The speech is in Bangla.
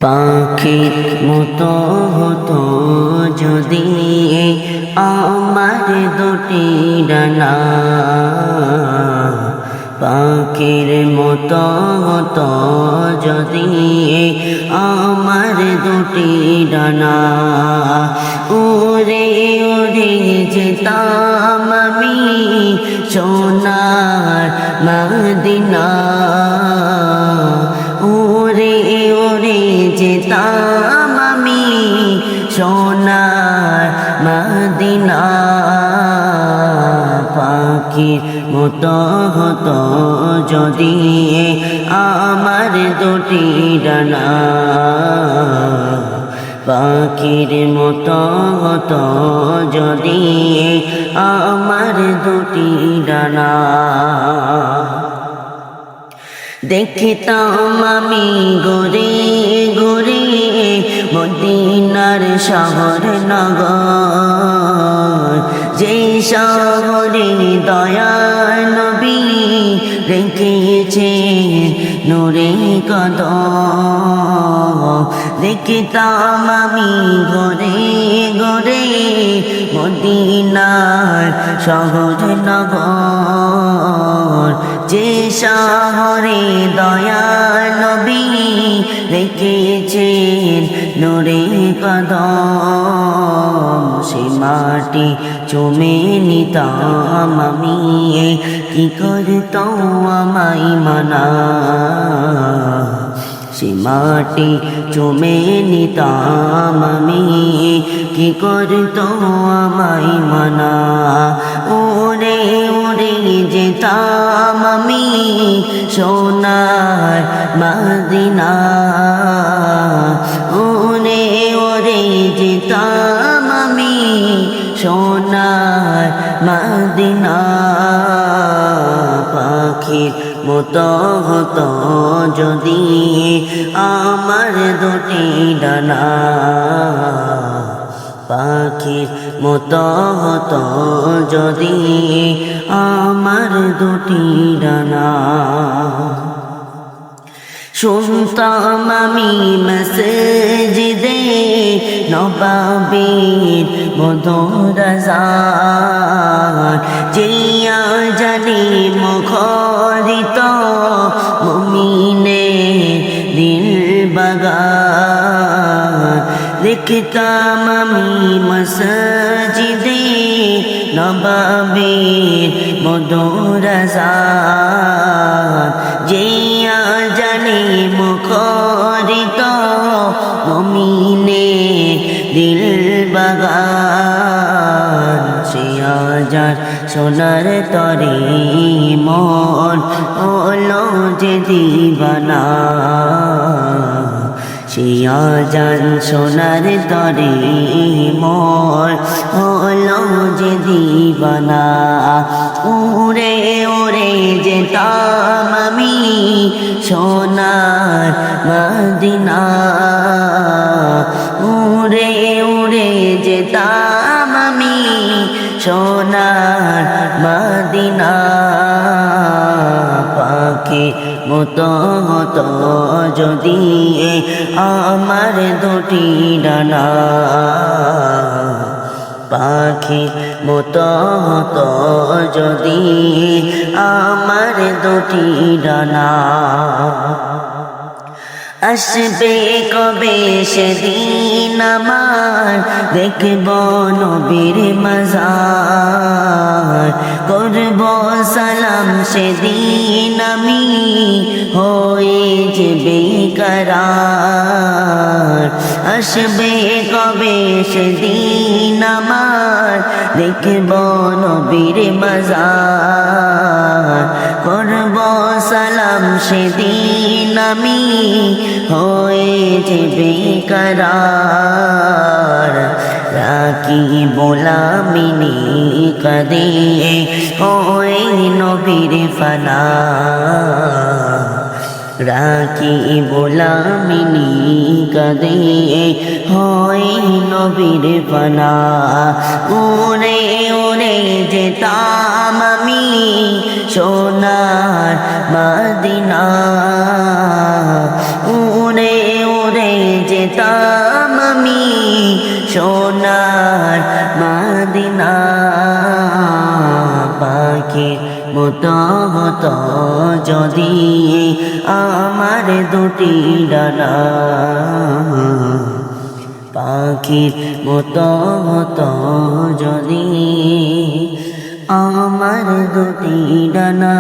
পাখির মতো হতো যদি আমার দুটি ডানা, পাখির মতো হতো যদি আমার দুটি ডানা, উড়ে উড়ে যেতাম আমি সোনার মদিনা, উড়ে উড়ে যেতাম আমি সোনার মদিনা। পাখির মতো হতো যদি আমার দুটি ডানা, পাখির মতো হতো যদি আমার দুটি ডানা। দেখিতাম আমি ঘুরে ঘুরে মদিনার শহর নগর, যে শহরে দয়ার নবী রেখেছে নূরে কদম। দেখিতাম আমি ঘুরে ঘুরে মদিনার শহর নগর, যে শহরে দয়ার নবী রেখেছেন নূরে কদম। সে মাটি চুমে নিতাম আমি, কি করতো আমায় মানা। সে মাটি চুমে নিতাম আমি, কি করতো আমায় মানা। উড়ে উড়ে যেতাম আমি সোনার মদিনা, উড়ে উড়ে যেতাম আমি সোনার মদিনা। পাখির মতো হতো যদি আমার দুটি ডানা, পাখির মতো হতো যদি আমার দুটি ডানা। শুনতাম আমি মসজিদে নবাবীর মধুর আযান, জিয়া জানি মুখরিত মুমিনের দিল বাগান। দেখতাম আমি মসজিদে নবাবীর মধুর আযান, জিয়া জানি মুখরিত মুমিনের দিল বাগান। সে আযান শোনার তরে মন হলো যে দিবানা, সে আযান শোনার তরে মন হলো যে দিবানা। উড়ে উড়ে যেতাম আমি সোনার মদিনা, উড়ে উড়ে যেতাম আমি সোনার মদিনা। পাখির মতো হতো যদি আমার দুটি ডানা, পাখির মতো হতো যদি আমার দুটি ডানা। আসবে কবে সেদিন আমার দেখব নবীর মাজার, করব সালাম সেদিন আমি হয়ে যাবে বেকরার। আসবে কবে সেদিন আমার দেখব নবীর মাজার, করব সালাম সেদিন আমি হয়ে যাবে বেকরার। রাখি বোলামিনি কাঁদে ওই নবীর ফানা, রাখি বোলামিনি কাঁদে হয় নবীর ফানা। উড়ে উড়ে যেতাম আমি সোনার মদিনা, উড়ে উড়ে যেতাম আমি সোনার মদিনা পাখির মতো হতো যদি আমার দুটি ডানা পাখির মতো হতো যদি আমার দুটি ডানা